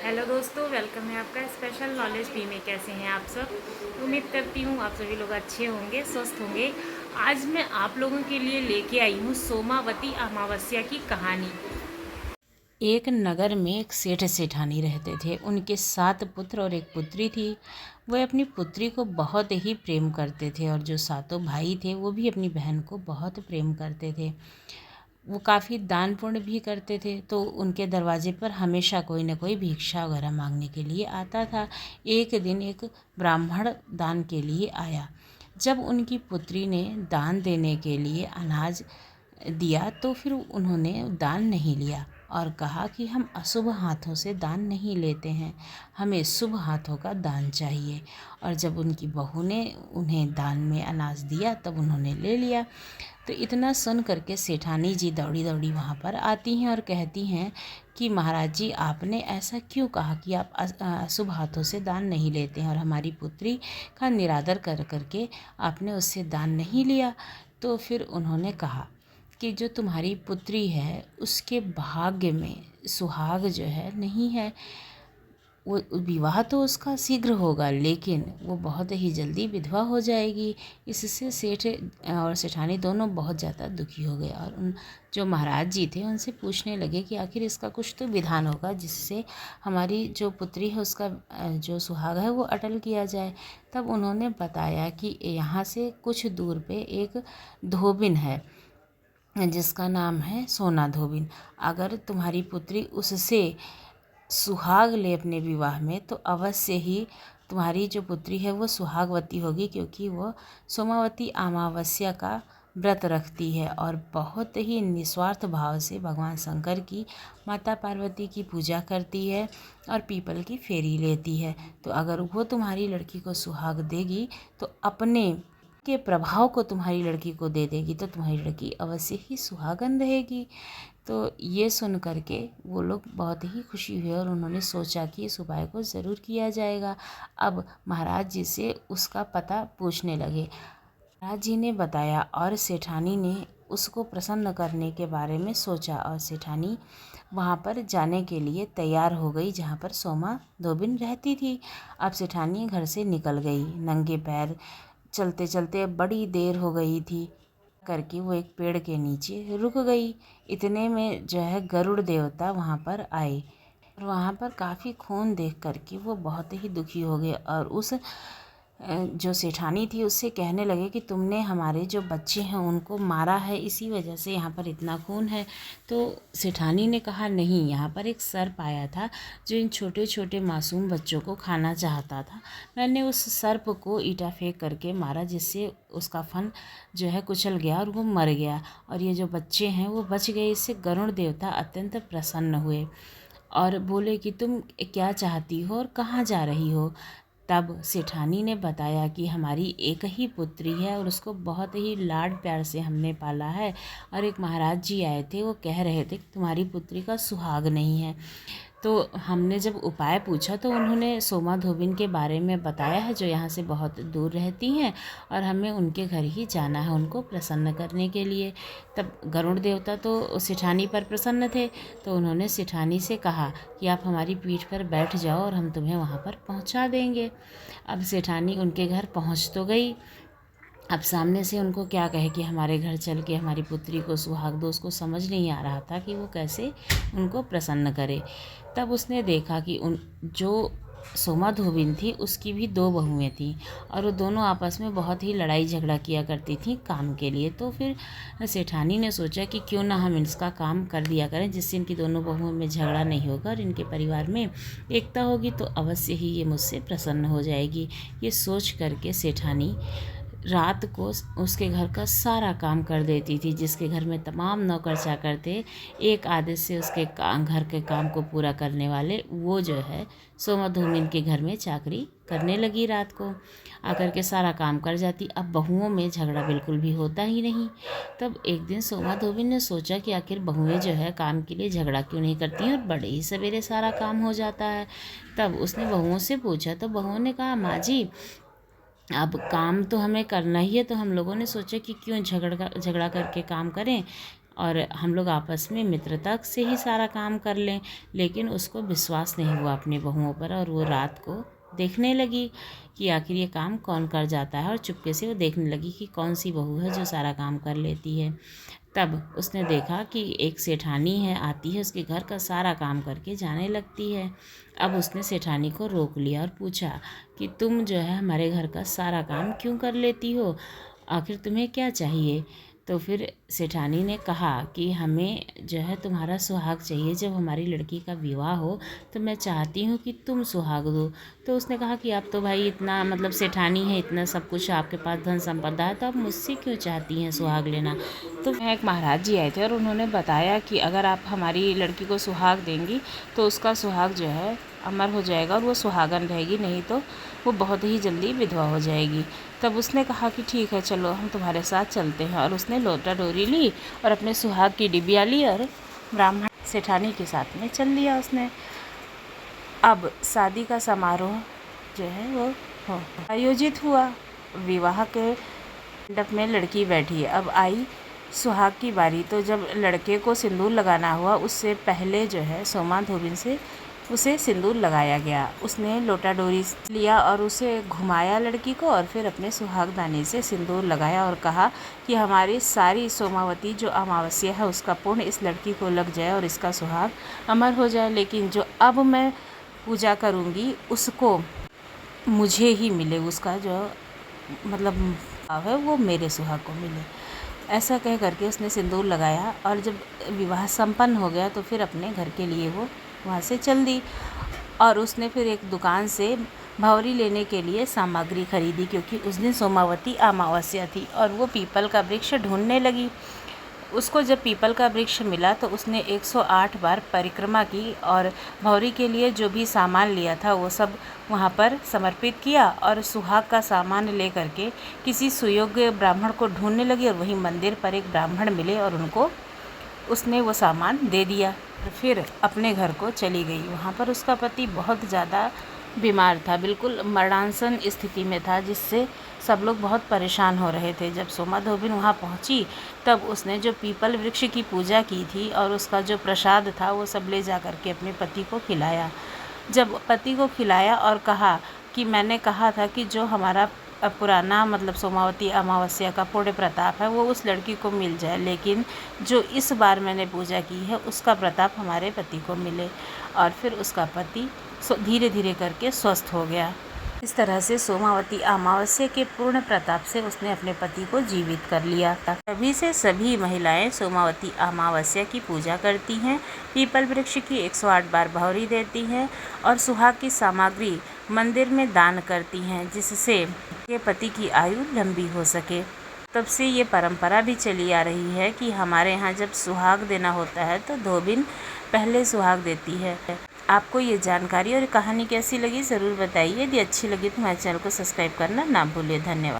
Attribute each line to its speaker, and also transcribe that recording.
Speaker 1: Hello दोस्तों, welcome है आपका स्पेशल नॉलेज पी में। कैसे हैं आप सब? उम्मीद करती हूँ आप सभी लोग अच्छे होंगे, स्वस्थ होंगे। आज मैं आप लोगों के लिए लेके आई हूँ सोमावती अमावस्या की कहानी।
Speaker 2: एक नगर में एक सेठ सेठानी रहते थे। उनके 7 पुत्र और एक पुत्री थी। वह अपनी पुत्री को बहुत ही प्रेम करते थे और जो सातों भाई थे वो भी अपनी बहन को बहुत प्रेम करते थे। वो काफ़ी दान पुण्य भी करते थे, तो उनके दरवाजे पर हमेशा कोई न कोई भिक्षा वगैरह मांगने के लिए आता था। एक दिन एक ब्राह्मण दान के लिए आया। जब उनकी पुत्री ने दान देने के लिए अनाज दिया तो फिर उन्होंने दान नहीं लिया और कहा कि हम अशुभ हाथों से दान नहीं लेते हैं, हमें शुभ हाथों का दान चाहिए। और जब उनकी बहू ने उन्हें दान में अनाज दिया तब उन्होंने ले लिया। तो इतना सुन करके सेठानी जी दौड़ी दौड़ी वहाँ पर आती हैं और कहती हैं कि महाराज जी, आपने ऐसा क्यों कहा कि आप अशुभ हाथों से दान नहीं लेते हैं और हमारी पुत्री का निरादर कर करके आपने उससे दान नहीं लिया। तो फिर उन्होंने कहा कि जो तुम्हारी पुत्री है उसके भाग्य में सुहाग जो है नहीं है। वो विवाह तो उसका शीघ्र होगा, लेकिन वो बहुत ही जल्दी विधवा हो जाएगी। इससे सेठ और सेठानी दोनों बहुत ज़्यादा दुखी हो गए और उन जो महाराज जी थे उनसे पूछने लगे कि आखिर इसका कुछ तो विधान होगा जिससे हमारी जो पुत्री है उसका जो सुहाग है वो अटल किया जाए। तब उन्होंने बताया कि यहाँ से कुछ दूर पे एक धोबिन है जिसका नाम है सोना धोबिन। अगर तुम्हारी पुत्री उससे सुहाग ले अपने विवाह में तो अवश्य ही तुम्हारी जो पुत्री है वो सुहागवती होगी, क्योंकि वो सोमावती अमावस्या का व्रत रखती है और बहुत ही निस्वार्थ भाव से भगवान शंकर की, माता पार्वती की पूजा करती है और पीपल की फेरी लेती है। तो अगर वो तुम्हारी लड़की को सुहाग देगी तो अपने के प्रभाव को तुम्हारी लड़की को दे देगी, तो तुम्हारी लड़की अवश्य ही सुहागन रहेगी। तो ये सुन करके वो लोग बहुत ही खुशी हुए और उन्होंने सोचा कि इस उपाय को ज़रूर किया जाएगा। अब महाराज जी से उसका पता पूछने लगे। महाराज जी ने बताया और सेठानी ने उसको प्रसन्न करने के बारे में सोचा और सेठानी वहाँ पर जाने के लिए तैयार हो गई जहाँ पर सोमा धोबिन रहती थी। अब सेठानी घर से निकल गई नंगे पैर। चलते चलते बड़ी देर हो गई थी करके वो एक पेड़ के नीचे रुक गई। इतने में जो है गरुड़ देवता वहाँ पर आए और वहाँ पर काफ़ी खून देख करके वो बहुत ही दुखी हो गए और उस जो सेठानी थी उससे कहने लगे कि तुमने हमारे जो बच्चे हैं उनको मारा है, इसी वजह से यहाँ पर इतना खून है। तो सेठानी ने कहा नहीं, यहाँ पर एक सर्प आया था जो इन छोटे छोटे मासूम बच्चों को खाना चाहता था। मैंने उस सर्प को ईंटा फेंक करके मारा, जिससे उसका फन जो है कुचल गया और वो मर गया और ये जो बच्चे हैं वो बच गए। इससे गरुड़ देवता अत्यंत प्रसन्न हुए और बोले कि तुम क्या चाहती हो और कहाँ जा रही हो। तब सेठानी ने बताया कि हमारी एक ही पुत्री है और उसको बहुत ही लाड प्यार से हमने पाला है और एक महाराज जी आए थे, वो कह रहे थे कि तुम्हारी पुत्री का सुहाग नहीं है। तो हमने जब उपाय पूछा तो उन्होंने सोमा धोबिन के बारे में बताया है जो यहाँ से बहुत दूर रहती हैं और हमें उनके घर ही जाना है उनको प्रसन्न करने के लिए। तब गरुड़ देवता तो सेठानी पर प्रसन्न थे, तो उन्होंने सेठानी से कहा कि आप हमारी पीठ पर बैठ जाओ और हम तुम्हें वहाँ पर पहुँचा देंगे। अब सेठानी उनके घर पहुँच तो गई। अब सामने से उनको क्या कहे कि हमारे घर चल के हमारी पुत्री को सुहाग दो, उसको समझ नहीं आ रहा था कि वो कैसे उनको प्रसन्न करे। तब उसने देखा कि उन जो सोमा धोबिन थी उसकी भी 2 बहुएं थीं और वो दोनों आपस में बहुत ही लड़ाई झगड़ा किया करती थीं काम के लिए। तो फिर सेठानी ने सोचा कि क्यों ना हम इसका काम कर दिया करें, जिससे इनकी दोनों बहुओं में झगड़ा नहीं होगा और इनके परिवार में एकता होगी, तो अवश्य ही ये मुझसे प्रसन्न हो जाएगी। ये सोच करके सेठानी रात को उसके घर का सारा काम कर देती थी। जिसके घर में तमाम नौकर चाकर थे, एक आदत से उसके घर के काम को पूरा करने वाले, वो जो है सोमा धूमिन के घर में चाकरी करने लगी। रात को आकर के सारा काम कर जाती। अब बहुओं में झगड़ा बिल्कुल भी होता ही नहीं। तब एक दिन सोमा धोबिन ने सोचा कि आखिर बहुएं जो है काम के लिए झगड़ा क्यों नहीं करती हैं और बड़े ही सवेरे सारा काम हो जाता है। तब उसने बहुओं से पूछा तो बहुओं ने कहा, माँ जी, अब काम तो हमें करना ही है, तो हम लोगों ने सोचा कि क्यों झगड़ा करके काम करें और हम लोग आपस में मित्रता से ही सारा काम कर लें। लेकिन उसको विश्वास नहीं हुआ अपनी बहुओं पर और वो रात को देखने लगी कि आखिर ये काम कौन कर जाता है, और चुपके से वो देखने लगी कि कौन सी बहू है जो सारा काम कर लेती है। तब उसने देखा कि एक सेठानी है, आती है, उसके घर का सारा काम करके जाने लगती है। अब उसने सेठानी को रोक लिया और पूछा कि तुम जो है हमारे घर का सारा काम क्यों कर लेती हो, आखिर तुम्हें क्या चाहिए। तो फिर सेठानी ने कहा कि हमें जो है तुम्हारा सुहाग चाहिए, जब हमारी लड़की का विवाह हो तो मैं चाहती हूँ कि तुम सुहाग दो। तो उसने कहा कि आप तो भाई इतना मतलब सेठानी है, इतना सब कुछ आपके पास धन संपदा है, तो आप मुझसे क्यों चाहती हैं सुहाग लेना। तो एक महाराज जी आए थे और उन्होंने बताया कि अगर आप हमारी लड़की को सुहाग देंगी तो उसका सुहाग जो है अमर हो जाएगा और वो सुहागन रहेगी, नहीं तो वो बहुत ही जल्दी विधवा हो जाएगी। तब उसने कहा कि ठीक है, चलो हम तुम्हारे साथ चलते हैं। और उसने लोटा डोरी ली और अपने सुहाग की डिबिया ली और ब्राह्मण सेठानी के साथ में चल दिया उसने। अब शादी का समारोह जो है वो आयोजित हुआ। विवाह के मंडप में लड़की बैठी है। अब आई सुहाग की बारी। तो जब लड़के को सिंदूर लगाना हुआ, उससे पहले जो है सोमा धोबिन से उसे सिंदूर लगाया गया। उसने लोटा डोरी लिया और उसे घुमाया लड़की को, और फिर अपने सुहागदानी से सिंदूर लगाया और कहा कि हमारी सारी सोमावती जो अमावस्या है उसका पुण्य इस लड़की को लग जाए और इसका सुहाग अमर हो जाए। लेकिन जो अब मैं पूजा करूँगी उसको मुझे ही मिले, उसका जो मतलब भाव है वो मेरे सुहाग को मिले। ऐसा कह करके उसने सिंदूर लगाया। और जब विवाह संपन्न हो गया तो फिर अपने घर के लिए वो वहाँ से चल दी। और उसने फिर एक दुकान से भंवरी लेने के लिए सामग्री खरीदी, क्योंकि उस दिन सोमावती अमावस्या थी और वो पीपल का वृक्ष ढूंढने लगी। उसको जब पीपल का वृक्ष मिला तो उसने 108 बार परिक्रमा की और भंवरी के लिए जो भी सामान लिया था वो सब वहाँ पर समर्पित किया। और सुहाग का सामान ले करके किसी सुयोग्य ब्राह्मण को ढूंढने लगी, और वहीं मंदिर पर एक ब्राह्मण मिले और उनको उसने वो सामान दे दिया। फिर अपने घर को चली गई। वहाँ पर उसका पति बहुत ज़्यादा बीमार था, बिल्कुल मरणासन स्थिति में था, जिससे सब लोग बहुत परेशान हो रहे थे। जब सोमा धोबिन वहाँ पहुँची तब उसने जो पीपल वृक्ष की पूजा की थी और उसका जो प्रसाद था वो सब ले जा कर के अपने पति को खिलाया। जब पति को खिलाया और कहा कि मैंने कहा था कि जो हमारा पुराना मतलब सोमावती अमावस्या का पुण्य प्रताप है वो उस लड़की को मिल जाए, लेकिन जो इस बार मैंने पूजा की है उसका प्रताप हमारे पति को मिले। और फिर उसका पति धीरे धीरे करके स्वस्थ हो गया। इस तरह से सोमावती अमावस्या के पूर्ण प्रताप से उसने अपने पति को जीवित कर लिया। तभी से सभी महिलाएं सोमावती अमावस्या की पूजा करती हैं, पीपल वृक्ष की 108 बार भंवरी देती हैं और सुहाग की सामग्री मंदिर में दान करती हैं, जिससे ये पति की आयु लंबी हो सके। तब से ये परंपरा भी चली आ रही है कि हमारे यहाँ जब सुहाग देना होता है तो धोबिन पहले सुहाग देती है। आपको ये जानकारी और कहानी कैसी लगी ज़रूर बताइए। यदि अच्छी लगी तो हमारे चैनल को सब्सक्राइब करना ना भूलिए। धन्यवाद।